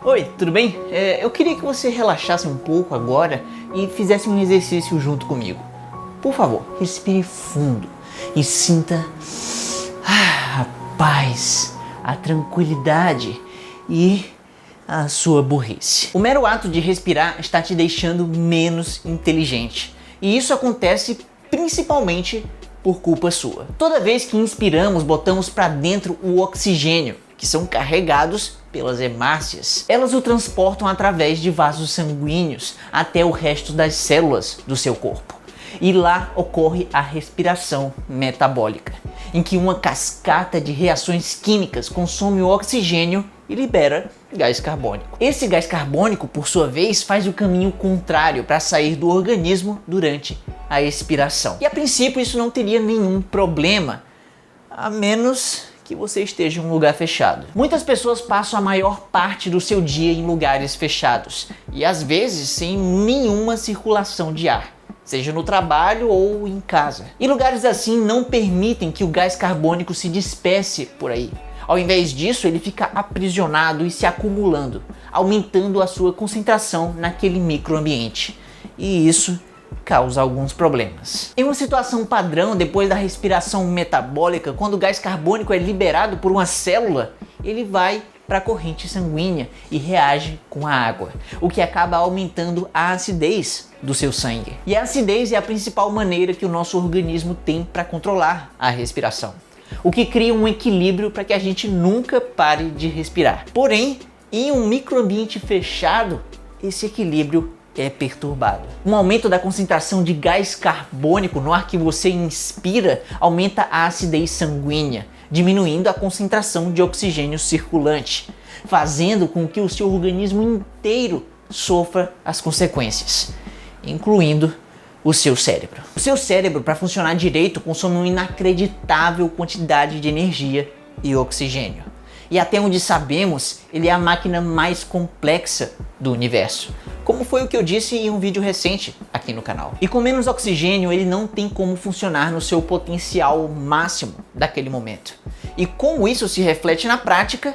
Oi, tudo bem? Eu queria que você relaxasse um pouco agora e fizesse um exercício junto comigo. Por favor, respire fundo e sinta a paz, a tranquilidade e a sua burrice. O mero ato de respirar está te deixando menos inteligente. E isso acontece principalmente por culpa sua. Toda vez que inspiramos, botamos para dentro o oxigênio, que são carregados pelas hemácias. Elas o transportam através de vasos sanguíneos até o resto das células do seu corpo. E lá ocorre a respiração metabólica, em que uma cascata de reações químicas consome o oxigênio e libera gás carbônico. Esse gás carbônico, por sua vez, faz o caminho contrário para sair do organismo durante a expiração. E a princípio isso não teria nenhum problema, a menos que você esteja em um lugar fechado. Muitas pessoas passam a maior parte do seu dia em lugares fechados e às vezes sem nenhuma circulação de ar, seja no trabalho ou em casa. E lugares assim não permitem que o gás carbônico se disperse por aí. Ao invés disso, ele fica aprisionado e se acumulando, aumentando a sua concentração naquele microambiente. E isso causa alguns problemas. Em uma situação padrão, depois da respiração metabólica, quando o gás carbônico é liberado por uma célula, ele vai para a corrente sanguínea e reage com a água, o que acaba aumentando a acidez do seu sangue. E a acidez é a principal maneira que o nosso organismo tem para controlar a respiração, o que cria um equilíbrio para que a gente nunca pare de respirar. Porém, em um microambiente fechado, esse equilíbrio é perturbado. Um aumento da concentração de gás carbônico no ar que você inspira aumenta a acidez sanguínea, diminuindo a concentração de oxigênio circulante, fazendo com que o seu organismo inteiro sofra as consequências, incluindo o seu cérebro. O seu cérebro, para funcionar direito, consome uma inacreditável quantidade de energia e oxigênio. E até onde sabemos, ele é a máquina mais complexa do universo, como foi o que eu disse em um vídeo recente aqui no canal. E com menos oxigênio, ele não tem como funcionar no seu potencial máximo daquele momento. E como isso se reflete na prática,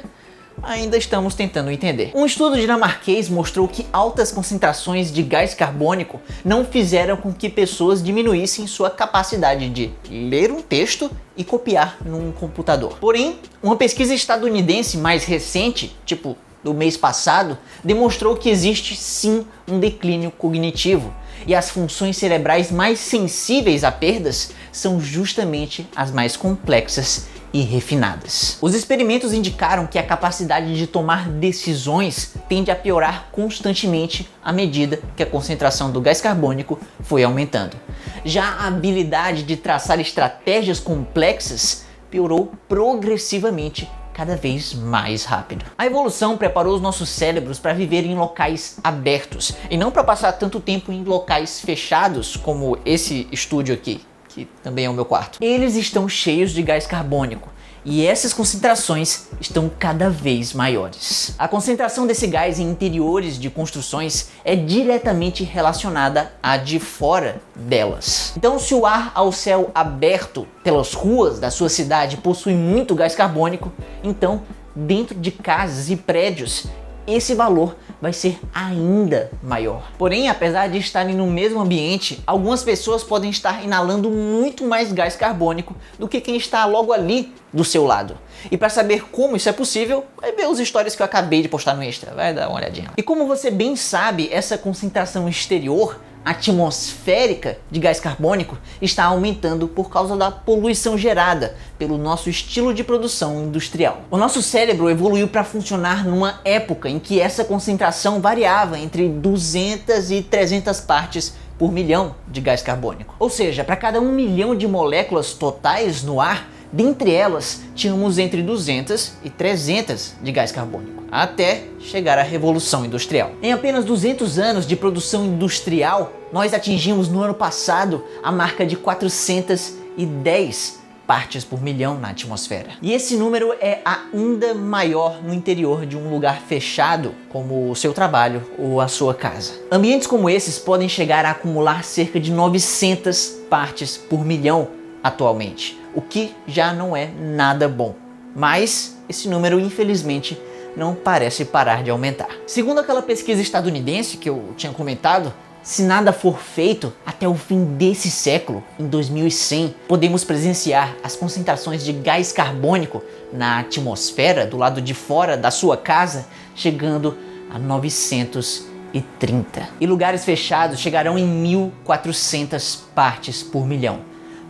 ainda estamos tentando entender. Um estudo dinamarquês mostrou que altas concentrações de gás carbônico não fizeram com que pessoas diminuíssem sua capacidade de ler um texto e copiar num computador. Porém, uma pesquisa estadunidense mais recente, tipo do mês passado, demonstrou que existe sim um declínio cognitivo e as funções cerebrais mais sensíveis a perdas são justamente as mais complexas e refinadas. Os experimentos indicaram que a capacidade de tomar decisões tende a piorar constantemente à medida que a concentração do gás carbônico foi aumentando. Já a habilidade de traçar estratégias complexas piorou progressivamente cada vez mais rápido. A evolução preparou os nossos cérebros para viver em locais abertos e não para passar tanto tempo em locais fechados como esse estúdio aqui, que também é o meu quarto. Eles estão cheios de gás carbônico e essas concentrações estão cada vez maiores. A concentração desse gás em interiores de construções é diretamente relacionada à de fora delas. Então, se o ar ao céu aberto pelas ruas da sua cidade possui muito gás carbônico, então dentro de casas e prédios esse valor vai ser ainda maior. Porém, apesar de estarem no mesmo ambiente, algumas pessoas podem estar inalando muito mais gás carbônico do que quem está logo ali do seu lado. E para saber como isso é possível, vai ver os stories que eu acabei de postar no Extra, vai dar uma olhadinha. E como você bem sabe, essa concentração exterior atmosférica de gás carbônico está aumentando por causa da poluição gerada pelo nosso estilo de produção industrial. O nosso cérebro evoluiu para funcionar numa época em que essa concentração variava entre 200 e 300 partes por milhão de gás carbônico. Ou seja, para cada 1 milhão de moléculas totais no ar, dentre elas tínhamos entre 200 e 300 de gás carbônico, até chegar à Revolução Industrial. Em apenas 200 anos de produção industrial, nós atingimos no ano passado a marca de 410 partes por milhão na atmosfera. E esse número é ainda maior no interior de um lugar fechado, como o seu trabalho ou a sua casa. Ambientes como esses podem chegar a acumular cerca de 900 partes por milhão atualmente, o que já não é nada bom. Mas esse número, infelizmente, não parece parar de aumentar. Segundo aquela pesquisa estadunidense que eu tinha comentado, se nada for feito, até o fim desse século, em 2100, podemos presenciar as concentrações de gás carbônico na atmosfera do lado de fora da sua casa chegando a 930. E lugares fechados chegarão em 1.400 partes por milhão,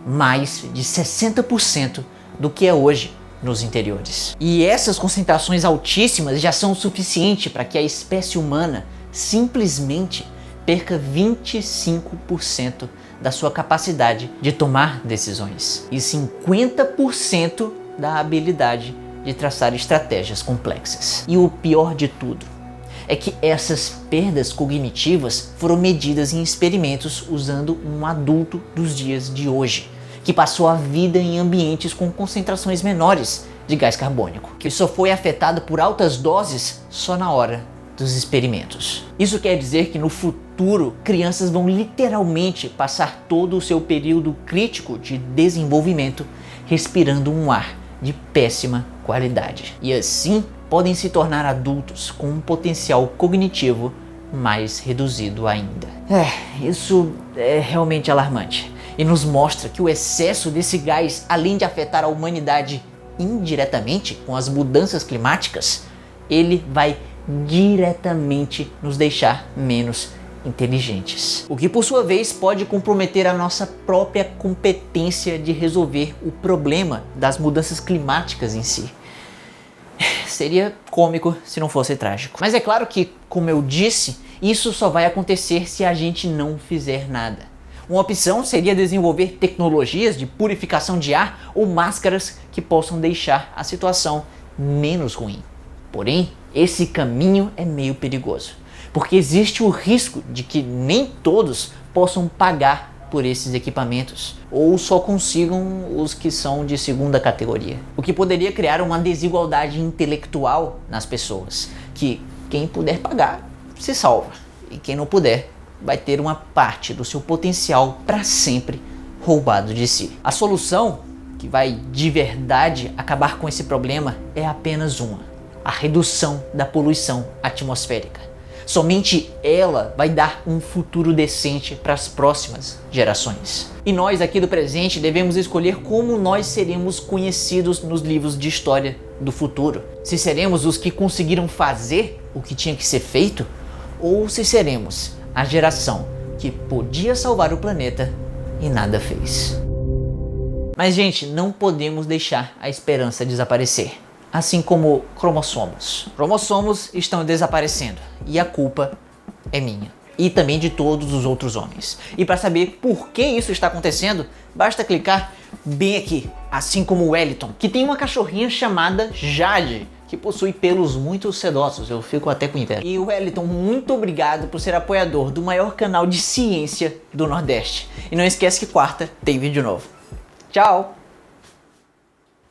mais de 60% do que é hoje nos interiores. E essas concentrações altíssimas já são o suficiente para que a espécie humana simplesmente perca 25% da sua capacidade de tomar decisões e 50% da habilidade de traçar estratégias complexas. E o pior de tudo é que essas perdas cognitivas foram medidas em experimentos usando um adulto dos dias de hoje, que passou a vida em ambientes com concentrações menores de gás carbônico, que só foi afetado por altas doses só na hora dos experimentos. Isso quer dizer que no futuro, crianças vão literalmente passar todo o seu período crítico de desenvolvimento respirando um ar de péssima qualidade. E assim podem se tornar adultos com um potencial cognitivo mais reduzido ainda. Isso é realmente alarmante e nos mostra que o excesso desse gás, além de afetar a humanidade indiretamente com as mudanças climáticas, ele vai diretamente nos deixar menos inteligentes. O que por sua vez pode comprometer a nossa própria competência de resolver o problema das mudanças climáticas em si. Seria cômico se não fosse trágico. Mas é claro que, como eu disse, isso só vai acontecer se a gente não fizer nada. Uma opção seria desenvolver tecnologias de purificação de ar ou máscaras que possam deixar a situação menos ruim. Porém, esse caminho é meio perigoso, porque existe o risco de que nem todos possam pagar por esses equipamentos, ou só consigam os que são de segunda categoria. O que poderia criar uma desigualdade intelectual nas pessoas, que quem puder pagar se salva, e quem não puder vai ter uma parte do seu potencial para sempre roubado de si. A solução que vai de verdade acabar com esse problema é apenas uma: a redução da poluição atmosférica. Somente ela vai dar um futuro decente para as próximas gerações. E nós aqui do presente devemos escolher como nós seremos conhecidos nos livros de história do futuro. Se seremos os que conseguiram fazer o que tinha que ser feito, ou se seremos a geração que podia salvar o planeta e nada fez. Mas, gente, não podemos deixar a esperança desaparecer. Assim como cromossomos. Cromossomos estão desaparecendo e a culpa é minha e também de todos os outros homens. E para saber por que isso está acontecendo, basta clicar bem aqui, assim como o Wellington, que tem uma cachorrinha chamada Jade, que possui pelos muito sedosos, eu fico até com inveja. E Wellington, muito obrigado por ser apoiador do maior canal de ciência do Nordeste. E não esquece que quarta tem vídeo novo. Tchau!